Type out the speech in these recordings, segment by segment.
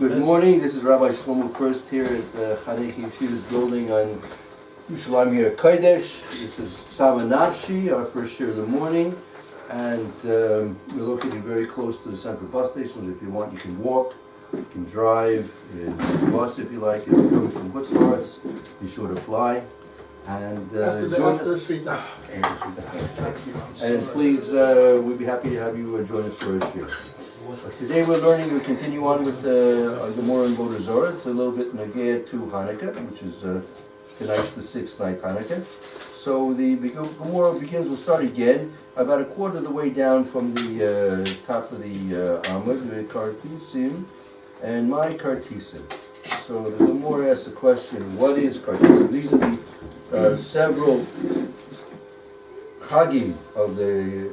Good morning, this is Rabbi Shlomo Furst here at the Chanukah Yeshiva's building on Yerushalayim here at Kodesh. This is Sava Nafshi, our first share of the morning, and we're located very close to the central bus station. If you want, you can walk, you can drive, you can bus if you like. If you're coming from Hutzlaritz, be sure to fly. And join us. And please, we'd be happy to have you join us for a share. Today we're we continue on with the Gemara and Avodah Zarah. It's a little bit neged to Hanukkah, which is tonight's the sixth night Hanukkah. So the Gemara begins, we'll start again, about a quarter of the way down from the top of the Amud, the Kartisim, and my Kartisim. So the Gemara asks the question, what is Kartisim? These are the several Chagim of the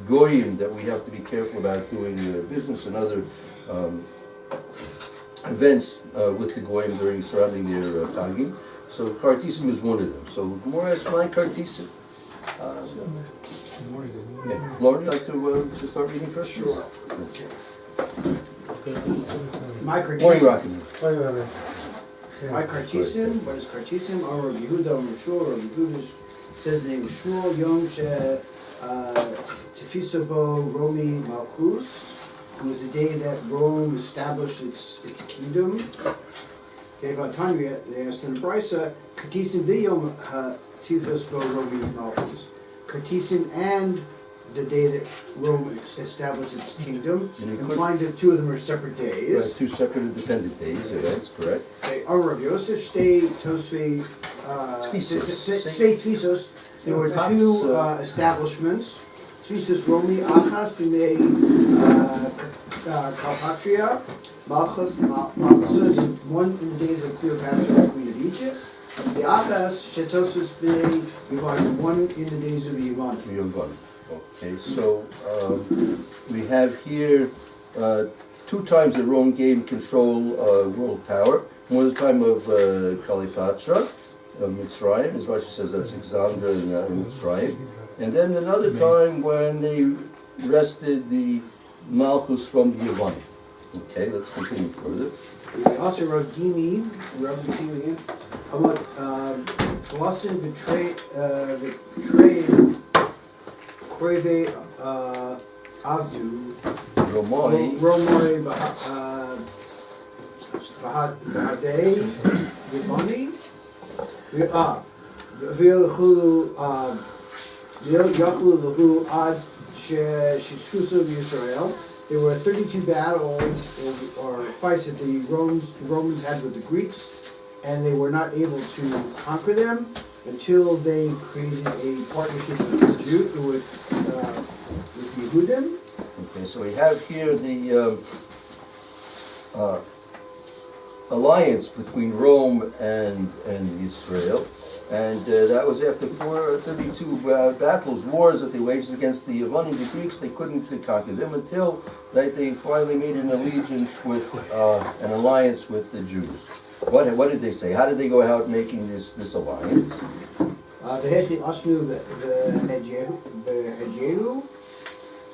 Goyim that we have to be careful about doing business and other events with the Goyim surrounding their Chagim. So Kartisim is one of them. So Gemara asks, my Kartisim. Lauren, would you like to start reading first? Sure. Okay. My Kartisim. Morning, Rocky. My Kartisim. What is Kartisim? Our Rabbi Yehuda Meshur. Rabbi Yehuda says the name is Shmuel Yom She Tifisabo Romi Malchus. It was the day that Rome established its kingdom. Okay, about Tanya, they asked in the Brisa, Kartisim V'Yom Tifisabo Romi Malchus. Kartisim and the day that Rome established its kingdom, implying that two of them are separate days. Right, two separate independent days, yeah, that's correct. Okay, our Rav Yosef stay Tfisos. There were two establishments. Tfisos Romi Achas B'nei Kalpatria, Malchus, one in the days of Cleopatra, the Queen of Egypt. The Achas Shetosus B'nei Yevon, one in the days of the Yevon. Okay, so we have here two times that Rome gained control world power. One was the time of Cleopatra of Mitzrayim, as Rashi says that's Alexander and Mitzrayim. And then another time when they wrested the Malchus from the Yevon. Okay, let's continue further. Also Rav Dimi again, about Colossin betrayed Kreve Avdu Romoi Bahadei Yevoni V'yachulu Lahu Ad Shitfusu Yisrael. There were 32 battles or fights that the Romans had with the Greeks, and they were not able to conquer them until they created a partnership with Yehudim. Okay, so we have here the alliance between Rome and Israel, and that was after 32 battles, wars that they waged against the Yevoni, the Greeks. They couldn't conquer them until they finally made an allegiance with an alliance with the Jews. What did they say? How did they go out making this alliance? V'hechi asnu v'hedyehu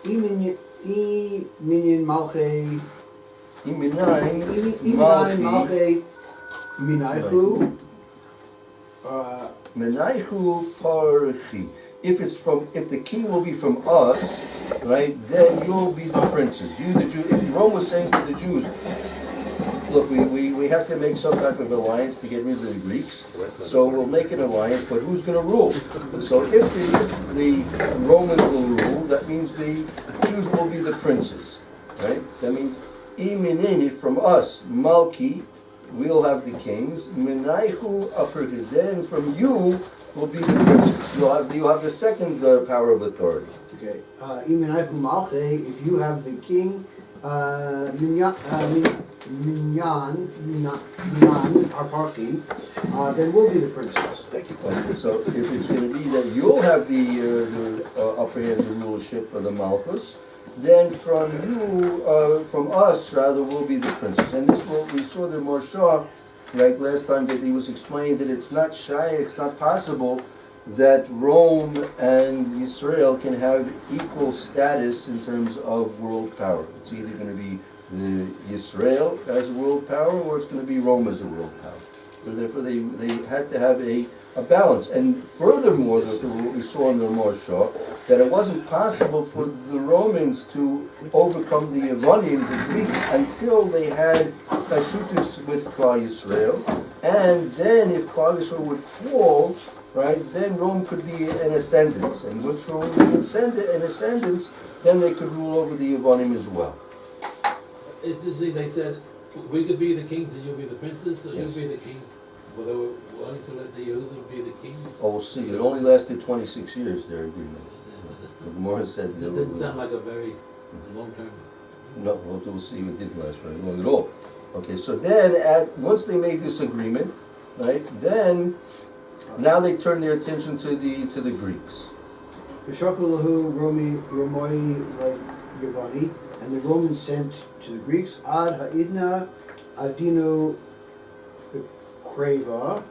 iminyan malchei malchei minaychu Menaichu parchi. If the king will be from us, right, then you'll be the princes. You, the Jews. If Rome was saying to the Jews, look, we have to make some type of alliance to get rid of the Greeks, so we'll make an alliance, but who's going to rule? So if the Romans will rule, that means the Jews will be the princes, right? That means, iminini, from us, Malki, we'll have the kings, Menaichu aperki, then from you will be the princes. You'll have the second power of authority. Okay. Imenaichu Malche, if you have the king, Minyan Arparki, then we'll be the princes. Thank you. Okay, so if it's going to be that you'll have the upper hand, the rulership of the Malchus, then from us, rather, will be the princes. And this we saw the Moshe, right, last time that he was explaining that it's not possible that Rome and Israel can have equal status in terms of world power. It's either going to be the Israel as a world power, or it's going to be Rome as a world power. So therefore they had to have a balance. And furthermore, what we saw in the Moshe, that it wasn't possible for the Romans to overcome the Yevonim, the Greeks, until they had Kashutis with Klal Yisrael. And then if Klal Yisrael would fall, right, then Rome could be in ascendance. And once Rome was in ascendance, then they could rule over the Yevonim as well. Interesting, they said, we could be the kings and you'll be the princes, or Yes. you'll be the kings. Well, they were willing to let the Yehudim be the kings. Oh, we'll see. It only lasted 26 years, their agreement. The Gemara said... It didn't sound like a very long term. No, we'll see. It didn't last very long at all. Okay, so then, once they made this agreement, right, then, now they turn their attention to the Greeks. V'shachalahu Romoi Yavani, and the Romans sent to the Greeks, Ad Ha'idna Avdinu Kreva.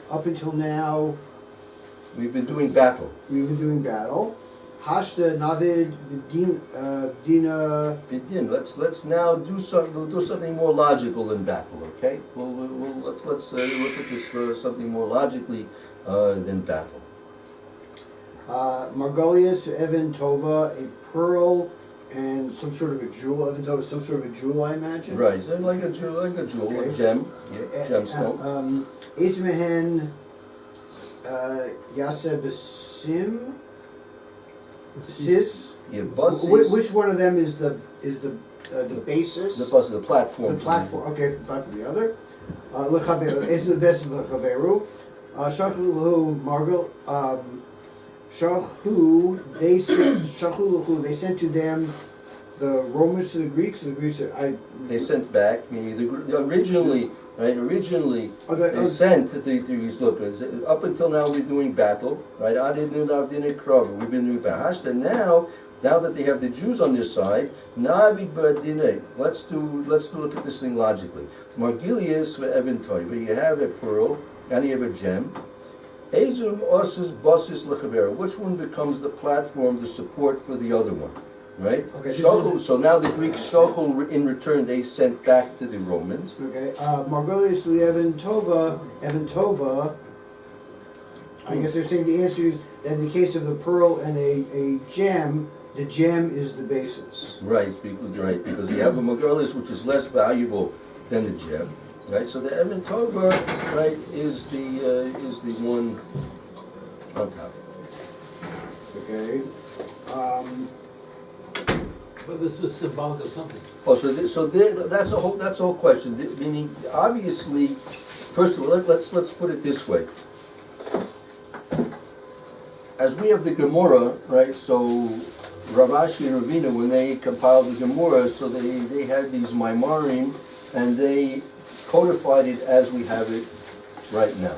Up until now, We've been doing battle. we've been doing battle. Hashda Navid Dina. Begin. Let's now do something. We'll do something more logical than battle. Okay. Let's look at this for something more logically than battle. Margolius Evan Tova, a pearl and some sort of a jewel. Evan Tova, some sort of a jewel, I imagine. Right. Like a jewel, Okay. a gem, gemstone. Ismahan Yasebasim Sis. Yeah, buses. Which one of them is the basis? The bus, the platform. The platform. Okay, the platform. The other. Lechaveru. Is the best of lechaveru. Shachu Margal. Shahu. They sent to them the Romans to the Greeks. The Greeks said, They sent back. Meaning originally. Right, originally they sent to the Greeks. Look, up until now we're doing battle. Right, we've been doing battle. And now that they have the Jews on their side, let's look at this thing logically. Margilius ve'eventoy, where you have a pearl and you have a gem. Ezum osus basis lechavera. Which one becomes the platform, the support for the other one? Right? Okay, So now the Greeks shachol in return they sent back to the Romans. Okay, Margolius Evan Tova, I guess they're saying the answer is that in the case of the pearl and a gem, the gem is the basis. Right, because you have a Margolius which is less valuable than the gem. Right, so the Evan Tova, right, is the one on top. Okay. But this was symbolic of something. Oh, that's a whole question. Meaning, obviously, first of all, let's put it this way. As we have the Gemara, right? So Rav Ashi and Ravina, when they compiled the Gemara, so they had these Maimarim, and they codified it as we have it right now,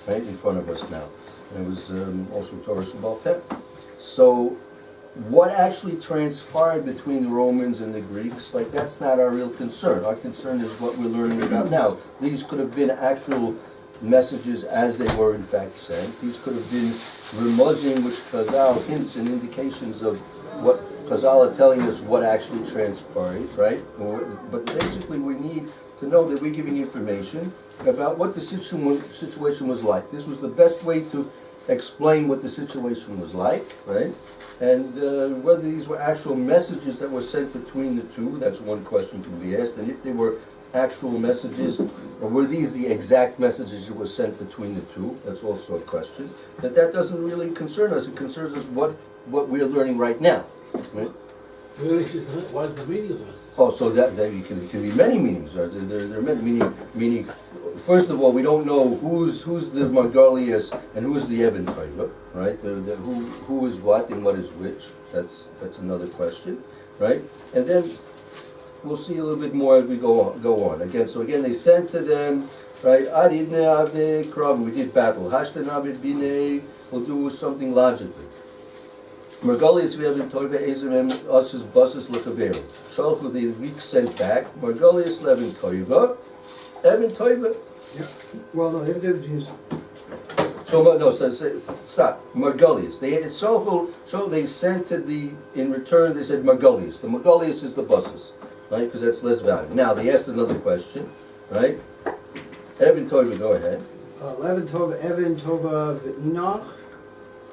right in front of us now. And it was also Torah Shabbat Peh. So what actually transpired between the Romans and the Greeks, like that's not our real concern. Our concern is what we're learning about now. These could have been actual messages as they were in fact sent. These could have been remuzing, which Chazal hints and indications of what Chazal are telling us what actually transpired, right? But basically we need to know that we're giving information about what the situation was like. This was the best way to explain what the situation was like, right? And whether these were actual messages that were sent between the two, that's one question can be asked. And if they were actual messages, or were these the exact messages that were sent between the two, that's also a question. But that doesn't really concern us. It concerns us what we're learning right now. Right? Really, what is the meaning of this? Oh, so that it can be many meanings. Right? There are many meaning. First of all, we don't know who's the Margolius and who's the Evan Toiva, right? Who is what and what is which. That's another question, right? And then we'll see a little bit more as we go on. Again, they sent to them, right? We did battle. We'll do something logically. Margolius we have in Toiva Ezem Osus Buses Lekaveru. Shalchu the Greeks sent back. Margolius Levin Toiva. Evan Toiva. Yeah. Well, no, Stop. Margolius. They had they sent to in return they said Margolius. The Margolius is the buses. right? Because that's less value. Now, they asked another question, right? Evan Tova, go ahead. Evan Tova Enoch.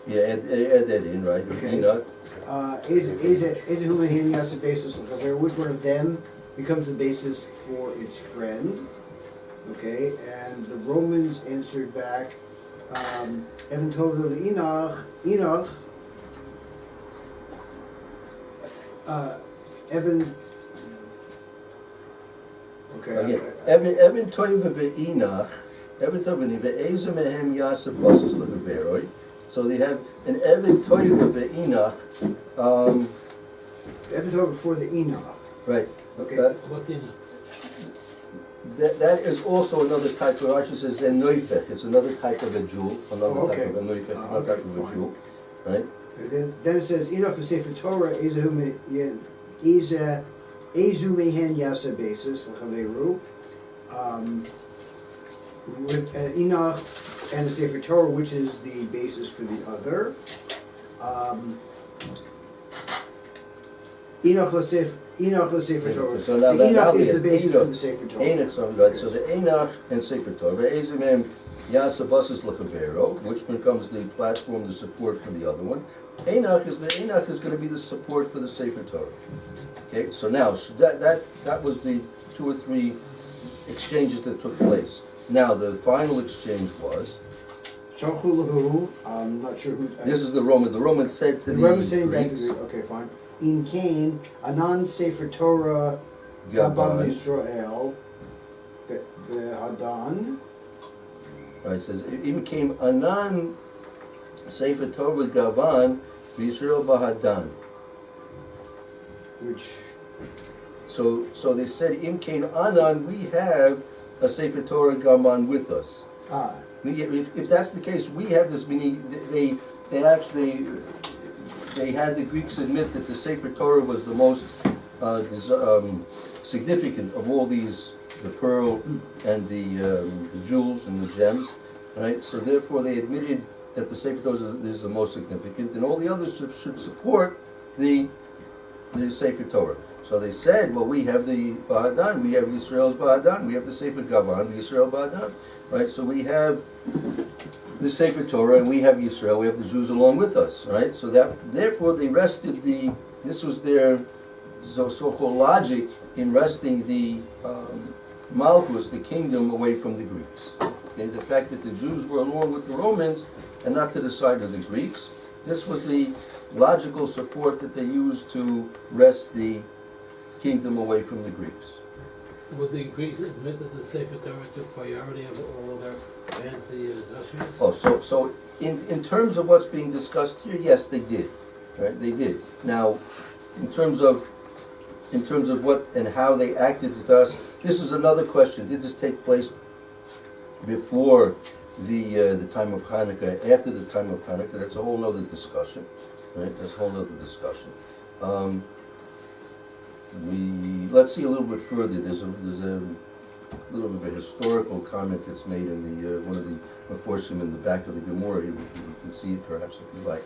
Yeah, add that in, right? Okay. Enoch. Which one of them becomes the basis for its friend? Okay, and the Romans answered back, Evan Tova Enoch. Evan. Okay. Again, Evan Tova ve'Enoch, Evan Tova ve'Ezer mehem yaseh basis legaberoi. So they have an Evan Tova ve'Enoch. Evan Tova for the Enoch. Right. Okay. What's in it? That is also another type of Rashi says a noifech. It's another type of a jewel, another type of a noifech, another type of a jewel, right? Then it says Enoch is Sefer Torah Ezu mehen yasa basis l'chaveru. With Enoch and the Sefer Torah, which is the basis for the other. Enoch l'Sefer Torah. So now The now Enoch is the basis Enoch, for the Sefer Torah. Enoch, so the Enoch and Sefer Torah, Ezimem Yasa Basis L'Chavero, which becomes the platform, the support for the other one. Enoch is going to be the support for the Sefer Torah. Okay, so now that was the 2 or 3 exchanges that took place. Now the final exchange was. Shochu I'm not sure who. This is the Roman. The Roman said to the Roman saying back to Greeks, the okay, fine. In Cain, Anan Sefer Torah Gabam Yisrael Hadan. Right, it says it came Anan Sefer Torah Gavan Yisrael Bahadan. Which So they said Im Kain Anan, we have a Sefer Torah Gavan with us. If that's the case, we have this. Meaning they actually had the Greeks admit that the Sefer Torah was the most significant of all these, the pearl and the jewels and the gems, right? So therefore they admitted that the Sefer Torah is the most significant, and all the others should support the Sefer Torah. So they said, well, we have the Bahadan, we have Yisrael's Bahadan, we have the Sefer Gavan, Yisrael Bahadan, right? So we have the Sefer Torah and we have Yisrael, we have the Jews along with us, right? So that, therefore they rested this was their so-called logic in resting the Malchus, the kingdom, away from the Greeks. Okay? The fact that the Jews were along with the Romans and not to the side of the Greeks, this was the logical support that they used to wrest the kingdom away from the Greeks. Would the Greeks admit that the Sefer Torah took priority over all of their fancy industrials? Oh, so in terms of what's being discussed here, yes, they did. Right? They did. Now, in terms of what and how they acted with us, this is another question. Did this take place before the time of Chanukah, after the time of Chanukah? That's a whole other discussion. Right? That's a whole other discussion. Let's see a little bit further. There's a little bit of a historical comment that's made in the one of the Meforshim in the back of the Gemara. You can see it perhaps if you like,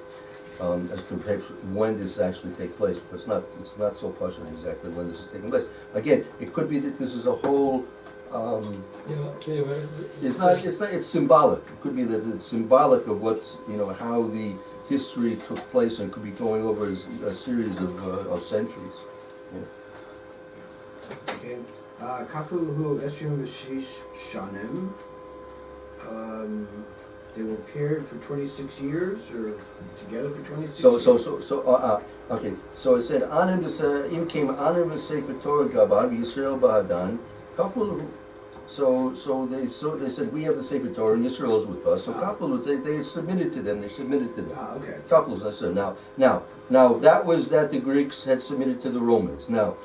as to perhaps when this actually take place. But it's not so partial exactly when this is taking place. Again, it could be that this is a whole. It's symbolic. It could be that it's symbolic of what's how the history took place, and could be going over a series of centuries. Okay. Kafuluhu Esrim Vishish Shanim. They were paired for 26 years, or together for 26 years? Okay. So it said, Im came Anim Sefer Torah Gabar Yisrael Bahadan. Kafuluhu. So they said, we have the Sefer Torah and Yisrael is with us. So Kafuluhu, they submitted to them. They submitted to them. Okay. Kafuluhu. That's it. Now that was that the Greeks had submitted to the Romans. Now,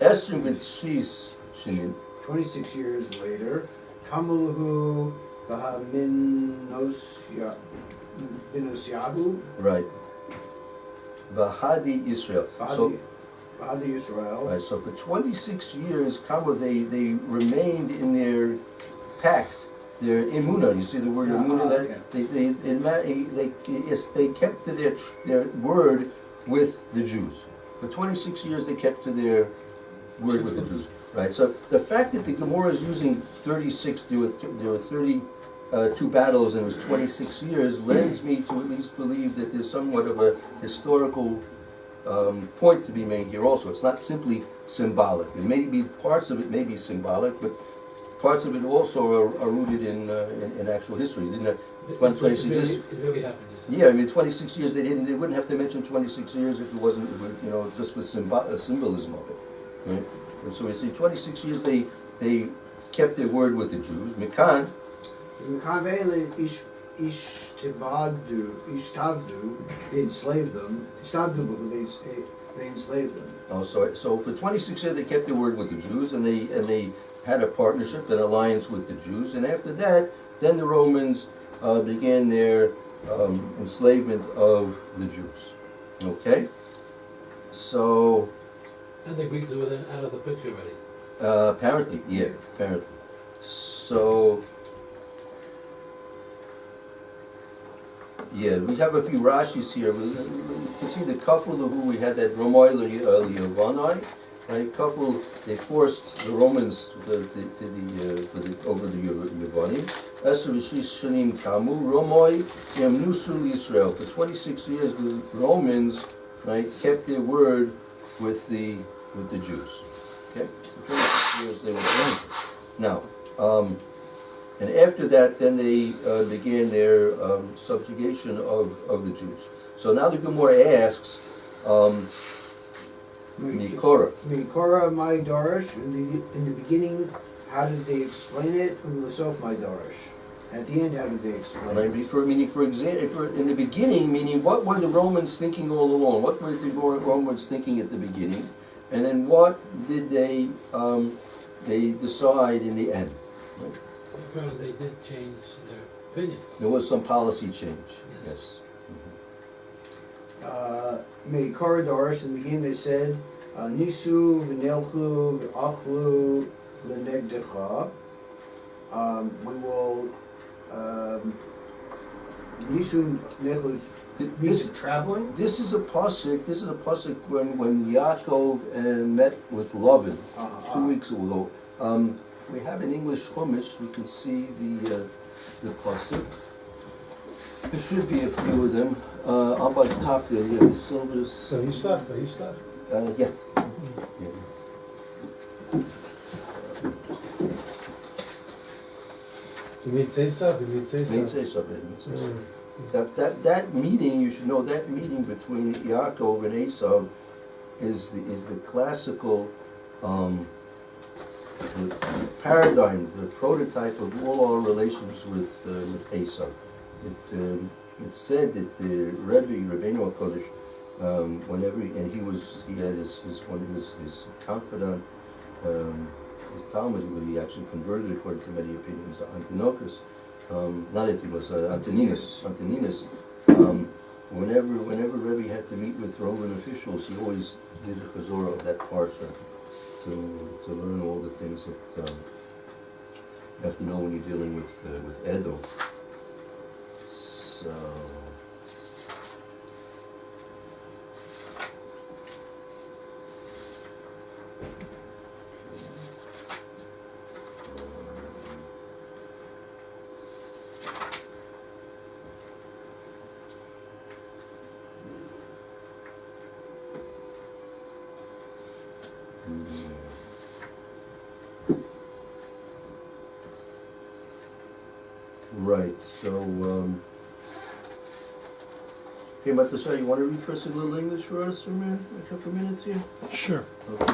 Esrim B'Tshis Shinin. 26 years later, Kamaluhu Bahaminosiyahu. Right. Bahadi Israel. Bahadi Israel. Right. So for 26 years, they remained in their pact, their imuna. You see the word imuna. They kept to their word with the Jews. For 26 years, they kept to their word with the Jews. Right, so the fact that the Gemara is using 36, there were 32 battles and it was 26 years, lends me to at least believe that there's somewhat of a historical point to be made here also. It's not simply symbolic. It may be, parts of it may be symbolic, but parts of it also are rooted in actual history. Didn't it? It really happened. Yeah, I mean, 26 years, they wouldn't have to mention 26 years if it wasn't, just with symbolism of it. Right? And so we see 26 years they kept their word with the Jews. Mikan, Ishtavdu, they enslaved them. Ishtavdu, they enslaved them. oh, so for 26 years they kept their word with the Jews, and they had a partnership, an alliance with the Jews, and after that, then the Romans began their enslavement of the Jews. Okay? So... And the Greeks were then out of the picture already. Apparently, yeah, apparently. So... yeah, we have a few Rashis here. You can see the couple who we had that Romoy Leovanai, right? Couple, they forced the Romans over the Yavanim. Eser v'shish shanim kamu Romoy yamnusu Yisrael. For 26 years, the Romans, right, kept their word with the Jews. Okay, for 26 years they were Romans. Now. And after that, then they began their subjugation of the Jews. So now the Gemara asks, Mikora. Mikora my Dorish. In the beginning, how did they explain it? Umilasof my Dorish. At the end, how did they explain it? For example, in the beginning, meaning what were the Romans thinking all along? What were the Romans thinking at the beginning? And then what did they decide in the end? Right? Apparently they did change their opinion. There was some policy change. Yes. Meikara Dorish, in the beginning they said, Nisu v'nelchu v'achlu l'negdecha. We will, Nisu v'nelchu, means traveling? This is a pasuk when Yaakov met with Lavan 2 weeks ago. We have in English Chumash, we can see the pasuk. There should be a few of them. Up on top there, yeah, the silvers. So you start. Yeah. You mean say something? That meeting, you should know, that meeting between Yaakov and Esau is the classical the paradigm, the prototype of all our relations with Esau. It's said that the Rabbeinu HaKodesh, whenever, and he had his confidant, his Talmud, who he actually converted according to many opinions, Antoninus. Whenever Rebbe had to meet with Roman officials, he always did a chazorah of that parsha to learn all the things that you have to know when you're dealing with Edo. So. Right, so, okay, Matasha, you want to read first a little English for us for a couple of minutes here? Sure. Okay.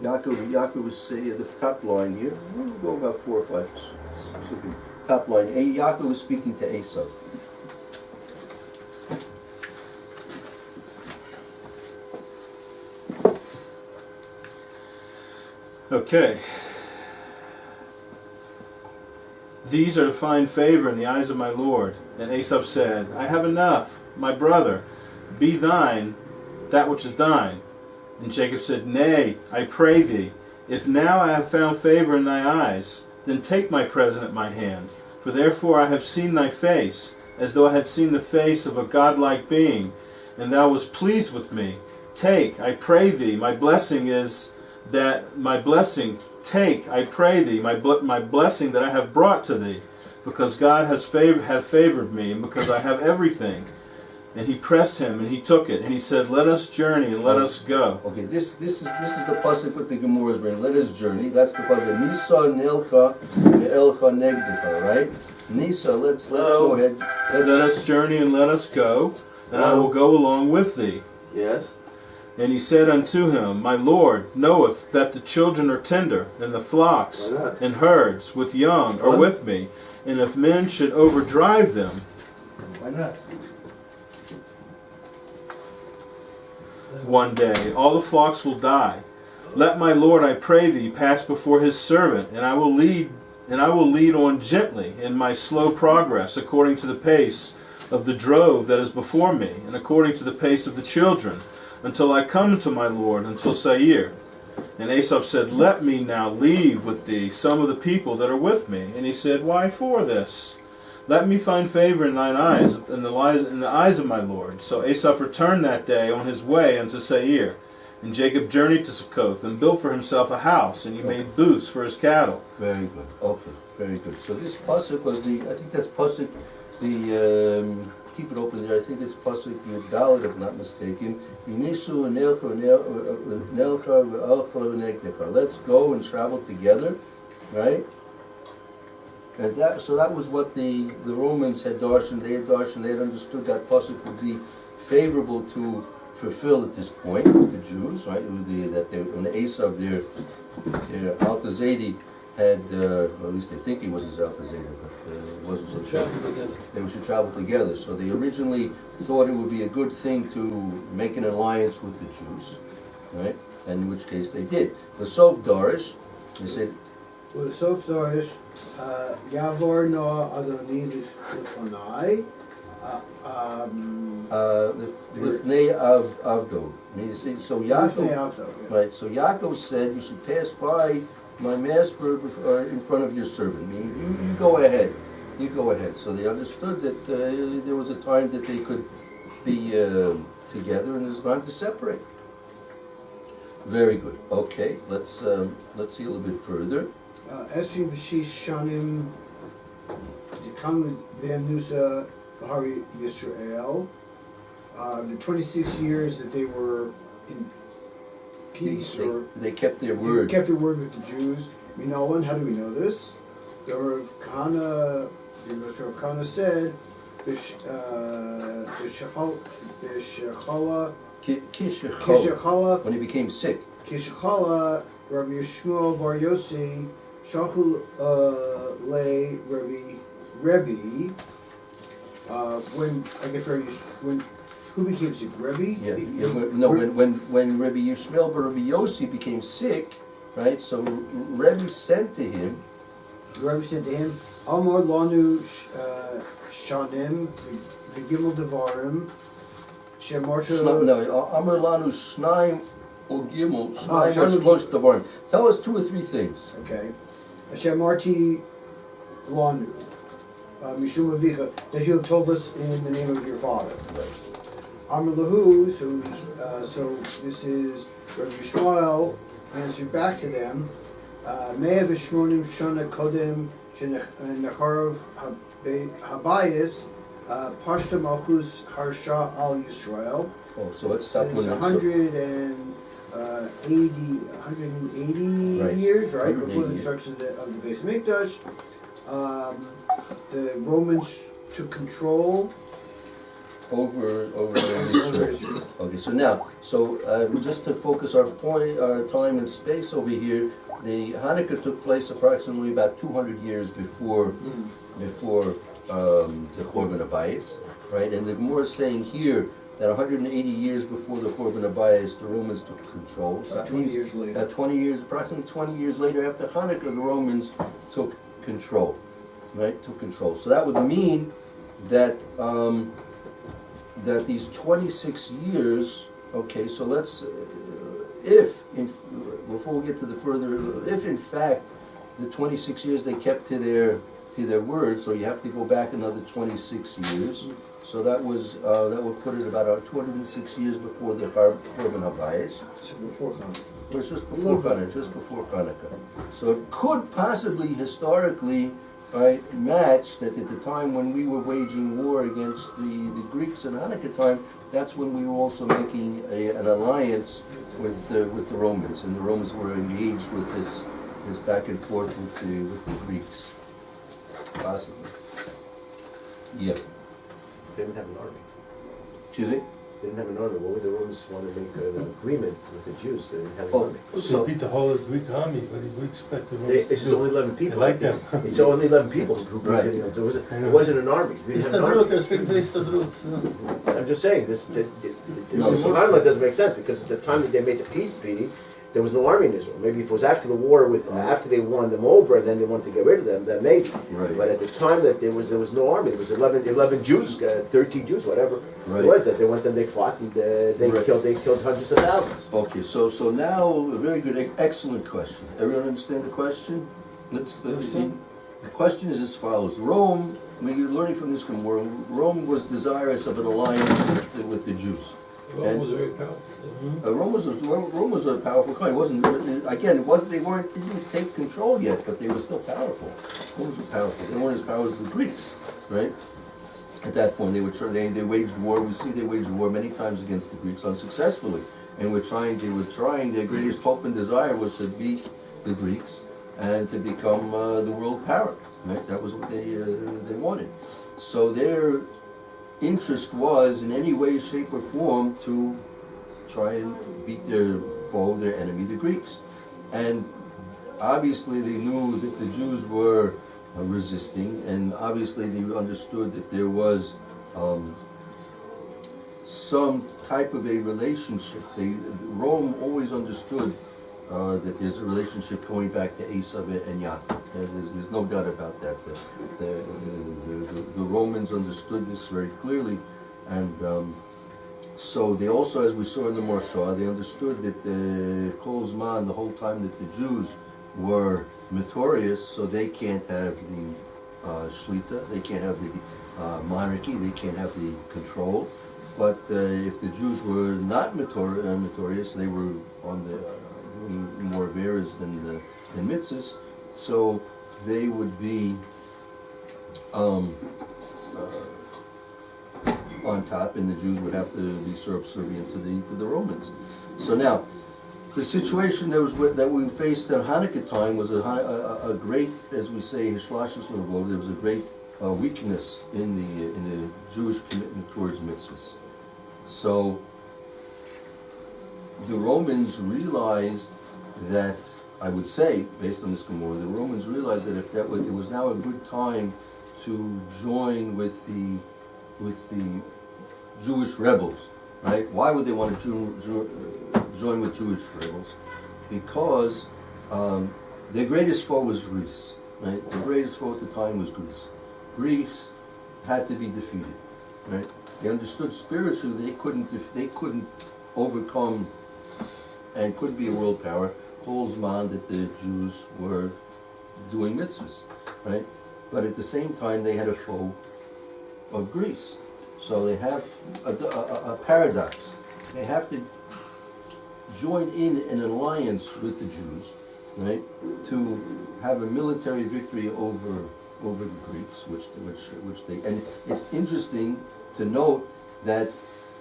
Yaakov was saying at the top line here, we'll go about 4 or 5. Top line, Yaakov was speaking to Esau. Okay. These are to find favor in the eyes of my Lord. And Esau said, I have enough, my brother. Be thine that which is thine. And Jacob said, Nay, I pray thee, if now I have found favor in thy eyes, then take my present at my hand. For therefore I have seen thy face, as though I had seen the face of a godlike being, and thou wast pleased with me. Take, I pray thee, my blessing is that my blessing, take, I pray thee, my blessing that I have brought to thee, because God hath favored me, and because I have everything. And he pressed him, and he took it, and he said, let us journey, and let us go. Okay, this is the pasuk with the Gemara is written. Let us journey. That's the pasuk. Nisa nelcha ve'elcha negdecha. Right? Nisa. Let's go ahead. Let us journey, and let us go, and I will go along with thee. Yes. And he said unto him, my Lord knoweth that the children are tender, and the flocks and herds with young are with me, and if men should overdrive them, Why not? one day all the flocks will die. Let my Lord, I pray thee, pass before his servant, and I will lead on gently in my slow progress, according to the pace of the drove that is before me, and according to the pace of the children, until I come to my Lord, until Seir. And Esau said, let me now leave with thee some of the people that are with me. And he said, why for this? Let me find favor in thine eyes, in the eyes of my Lord. So Esau returned that day on his way unto Seir. And Jacob journeyed to Succoth, and built for himself a house, and he made booths for his cattle. Very good. Okay, very good. So this pasuk was I think that's pasuk, keep it open there, I think it's pasuk Yud, if I'm not mistaken. Let's go and travel together, right? And so that was what the Romans had darshan. They had understood that pasuk would be favorable to fulfill at this point, the Jews, right? When the Esau, their Alta Zedi had, well, at least they think he was his Alta Zedi, but it wasn't so sure. They should travel together. So they originally thought it would be a good thing to make an alliance with the Jews, right? And in which case they did. The Sof Darish, they said, well, Sof Darish, Yavor Noah Adoni Lefonai, Lifnei Avdo. So Yaakov, right? So Yaakov said, "You should pass by my master in front of your servant." Meaning, you go ahead. You go ahead. So they understood that there was a time that they could be together, and there's a time to separate. Very good. Okay, let's see a little bit further. Esri v'shish shanim Dekam Nusa Bahari Yisrael. The 26 years that they were in peace, they kept their word. They kept their word with the Jews. Minolan, how do we know this? The Rav Kahana said, Kishachala, when he became sick. Kishachala, Rabbi Yishmael Bar Yossi, Shachul Le Rebbe. When I guess when who became sick? Rebbe? When Rabbi Yishmael Bar Rabbi Yossi became sick, right? So Rebbe sent to him. Amar Lanu Shanim V'Gimel Devarim Shemarta. No, Amar Lanu Shnaim Ugimel Shnaim Shlosh Devarim. Tell us 2 or 3 things. Okay. Shemarti Lanu. Mishum Avicha, that you have told us in the name of your father. Right. Amar Lahu, so this is Rabbi Yishmael answered back to them, Me'av Shmonim Shana Kodim Necharav Habayis Pashta Malchus Harsha Al Yisrael. Oh, so let's stop when 180 right. years, right, 180 before the destruction of the Beis Mikdash. The Romans took control over Israel. Okay, so now, just to focus our time and space over here, the Hanukkah took place approximately about 200 years before the Churban Abayis, right? And the Gemara is saying here that 180 years before the Churban Abayis, the Romans took control. So 20 years later. Approximately 20 years later, after Hanukkah, the Romans took control. Right, took control. So that would mean that that these 26 years. Okay, so let's before we get to the further, if in fact the 26 years they kept to to their word, so you have to go back another 26 years. So that would put it about 206 years before the Korban Habayis. Before Hanukkah. It was just before Chanukah. So it could possibly historically, right, match that at the time when we were waging war against the Greeks in Hanukkah time, that's when we were also making an alliance with the Romans, and the Romans were engaged with this back and forth with the Greeks. Possibly. Yeah. They didn't have an army. Excuse me? They didn't have an army. Why would the Romans want to make an agreement with the Jews? They didn't have an army. So beat the whole Greek army, but the Greeks expect the Romans It's to do. only 11 people. They like them. It's only 11 people who Right. it wasn't an army. We didn't have an Ishtadrut, army. they're speaking for Ishtadrut. I'm just saying, the No, so- timeline doesn't make sense, because at the time that they made the peace treaty, there was no army in Israel. Maybe if it was after the war, after they won them over, and then they wanted to get rid of them, then maybe. Right. But at the time that there was no army. There was 11 Jews, 13 Jews, whatever Right. it was. That they went and they fought, and they Right. killed hundreds of thousands. Okay, so now a very good, excellent question. Everyone understand the question? The question is as follows: Rome, when you're learning from this from Rome was desirous of an alliance with the Jews. Rome was very powerful. Rome was a powerful country. It wasn't again. It wasn't. They didn't take control yet, but they were still powerful. Romans were powerful. They weren't as powerful as the Greeks, right? At that point, they waged war. We see they waged war many times against the Greeks unsuccessfully, and they were trying. Their greatest hope and desire was to beat the Greeks and to become the world power. Right? That was what they wanted. So their interest was, in any way, shape, or form, to try and beat their foe, their enemy, the Greeks. And obviously they knew that the Jews were resisting, and obviously they understood that there was some type of a relationship. Rome always understood that there's a relationship going back to Esav and Yaakov. There's no doubt about that. The Romans understood this very clearly, and so they also, as we saw in the Marsha, they understood that Kol Zman, the whole time that the Jews were notorious, so they can't have the Shlita, they can't have the monarchy, they can't have the control. But if the Jews were not notorious, they were on the more averas than mitzvahs, so they would be on top, and the Jews would have to be subservient to the Romans. So now, the situation that we faced in Hanukkah time was a great, as we say, hishlashus levov. There was a great weakness in the Jewish commitment towards mitzvahs. So the Romans realized that, I would say, based on this Gemara, the Romans realized that it was now a good time to join with the Jewish rebels, right? Why would they want to join with Jewish rebels? Because their greatest foe was Greece, right? The greatest foe at the time was Greece. Greece had to be defeated, right? They understood spiritually they couldn't overcome and couldn't be a world power. Kol Zman that the Jews were doing mitzvahs, right? But at the same time, they had a foe of Greece. So they have a paradox. They have to join in an alliance with the Jews, right, to have a military victory over the Greeks, which they. And it's interesting to note that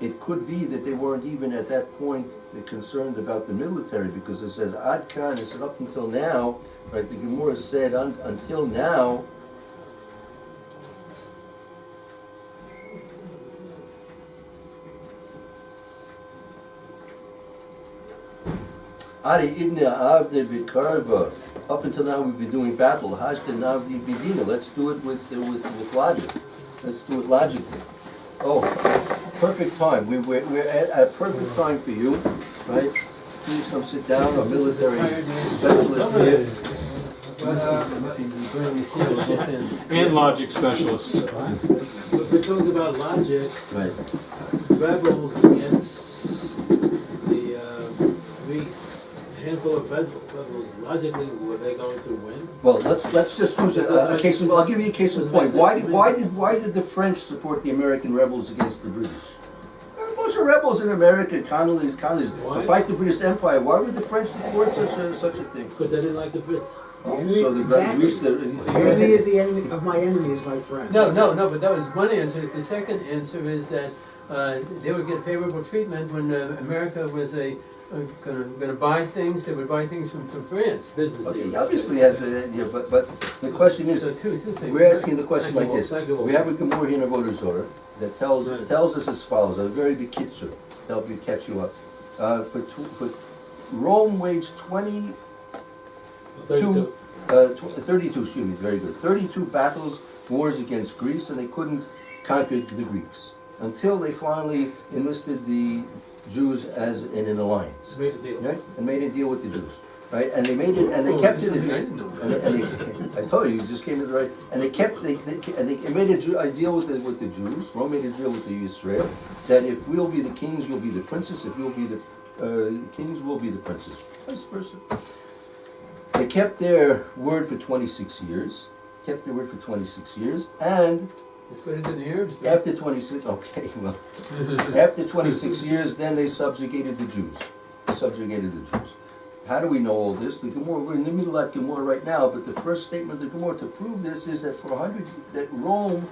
it could be that they weren't even at that point concerned about the military, because it says Ad Kan. It said up until now, right? The Gemara said until now. Ari idna avde bikarva. Up until now, we've been doing battle. Hashda navdi bidina. Let's do it with logic. Let's do it logically. Oh, perfect time. We're at a perfect time for you, right? Please come sit down. Our military specialist here. And logic specialists. If we're talking about logic, Right. rebels against the Greeks handful of rebels, logically, were they going to win? Well, let's just use a case in, I'll give you a case in point. Why did the French support the American rebels against the British? There were a bunch of rebels in America, Connolly's, to fight the British Empire. Why would the French support such a thing? Because they didn't like the Brits. So the Greece, The enemy of the enemy of my enemy is my friend. No, but that was one answer. The second answer is that they would get favorable treatment when America was going to buy things. They would buy things from France. Business okay, deals. obviously, yeah, but the question is, So two things. we're asking the question like this. Thank you. We have a Gemara here in Avodah Zorah that tells Right. tells us as follows, a very big kitzur, to help you catch you up. For Rome waged 32. 32, excuse me, very good. 32 battles, wars against Greece, and they couldn't conquer the Greeks until they finally enlisted the Jews as in an alliance, Made a deal. right? And made a deal with the Jews, right? And they made it, and they kept it. I told you, you just came to the right. And they kept, they made a deal with the Jews. Rome made a deal with the Israel that if we'll be the kings, you'll be the princes. If you'll be the kings, we'll be the princes. Vice versa. They kept their word for 26 years. And It's better than the Arabs. though. after 26, okay, well, after 26 years, then they subjugated the Jews. How do we know all this? The Gemara, we're in the middle of that Gemara right now, but the first statement of the Gemara to prove this is that that Rome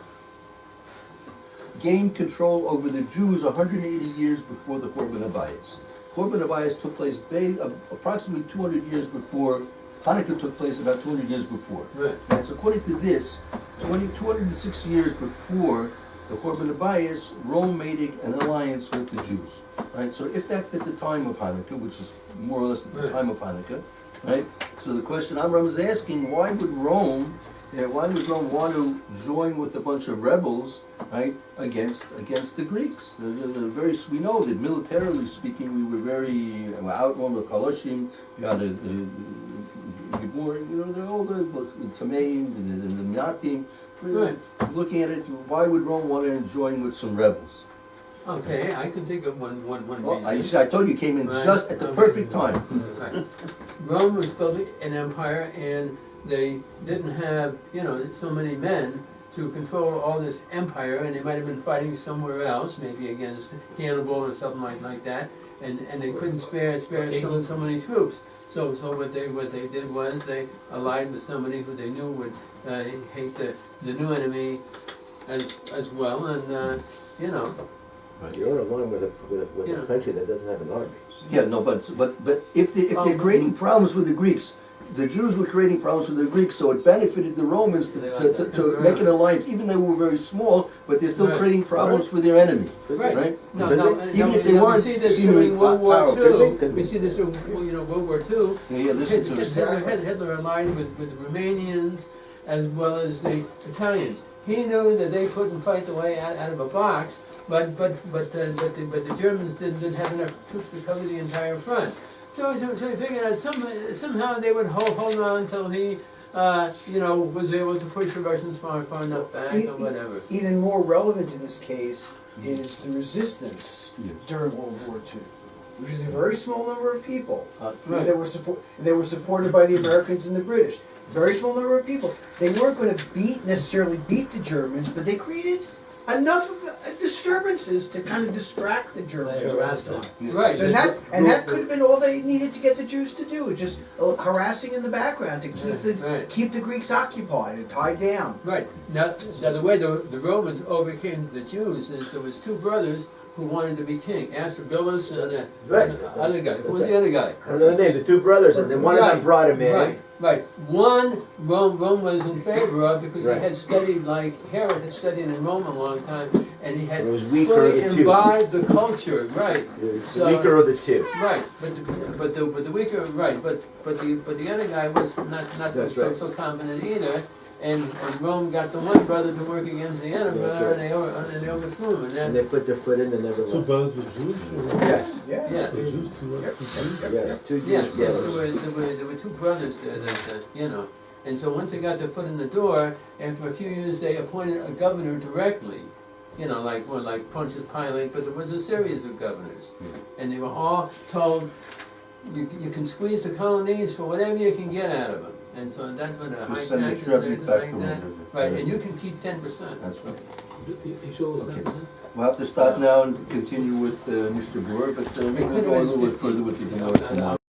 gained control over the Jews 180 years before the Korban Abayis. Korban Abayis took place approximately 200 years before. Hanukkah took place about 200 years before. Right. And so according to this, 206 years before the Korban Abayis, Rome made an alliance with the Jews. Right? So if that's at the time of Hanukkah, which is more or less at the Right. time of Hanukkah, right? So the question Amram is asking, why would Rome want to join with a bunch of rebels, right, against the Greeks? We know that militarily speaking, we were very outnumbered with Kaloshim. We had all the Tamaim and the Miatim. Right. Looking at it, why would Rome want to join with some rebels? Okay, I can think of one Well, reason. I told you, came in Right. just at the Okay. perfect time. Right. Rome was building an empire, and they didn't have, so many men to control all this empire, and they might have been fighting somewhere else, maybe against Hannibal or something like that, and they couldn't spare so many troops. So what they did was they allied with somebody who they knew would hate the new enemy as well, and You're alone with a Yeah. country that doesn't have an army. Yeah, no, but if they're creating problems with the Greeks, the Jews were creating problems with the Greeks, so it benefited the Romans to make an alliance, even though they were very small, but they're still Right. creating problems for their enemy. Right. Right? No, Even if they we weren't see this seemingly during World War powerful. II. Could be. We see this during World War II. Yeah, listen to us. Hitler aligned with the Romanians as well as the Italians. He knew that they couldn't fight the way out of a box, but the Germans didn't have enough troops to cover the entire front. So he figured out somehow they would hold on until he was able to push the Russians far enough back or whatever. Even more relevant in this case is the resistance Yes. during World War II, which is a very small number of people. Right. They were supported by the Americans and the British. Very small number of people. They weren't going to necessarily beat the Germans, but they created enough of disturbances to kind of distract the Germans. They harassed them. Right. So that could have been all they needed to get the Jews to do, just harassing in the background to Right. keep the Greeks occupied and tied down. Right. Now the way the Romans overcame the Jews is there was two brothers who wanted to be king, Aristobulus and Right. the other guy. Who was the other guy? I don't know the name, the two brothers, and then one of them Right. brought him in. Right. One Rome was in favor of because Right. he had studied, like Herod had studied in Rome a long time, and he had It was weaker fully of the two. imbibed the culture. Right. The So- weaker of the two. Right, but the weaker, right, but the other guy was not That's right. so confident either, and Rome got the one brother to work against the emperor, That's right. and they overthrew him, and And then they put their foot in the never Two left. brothers were Jews? Or? Yes, Yeah. yeah. The Jews, two Jews? yes, two Jewish Yes, there brothers. were two brothers there that and so once they got their foot in the door, after a few years they appointed a governor directly, like Pontius Pilate, but there was a series of governors, and they were all told, you can squeeze the colonies for whatever you can get out of them. And so that's what a high Just send the tax tribute is back like to that. them. Right, and you can keep 10%. That's right. You sure it's Okay. 10%? We'll have to stop now and continue with Mr. Brewer, but we will go a little bit further with the Gemara tomorrow.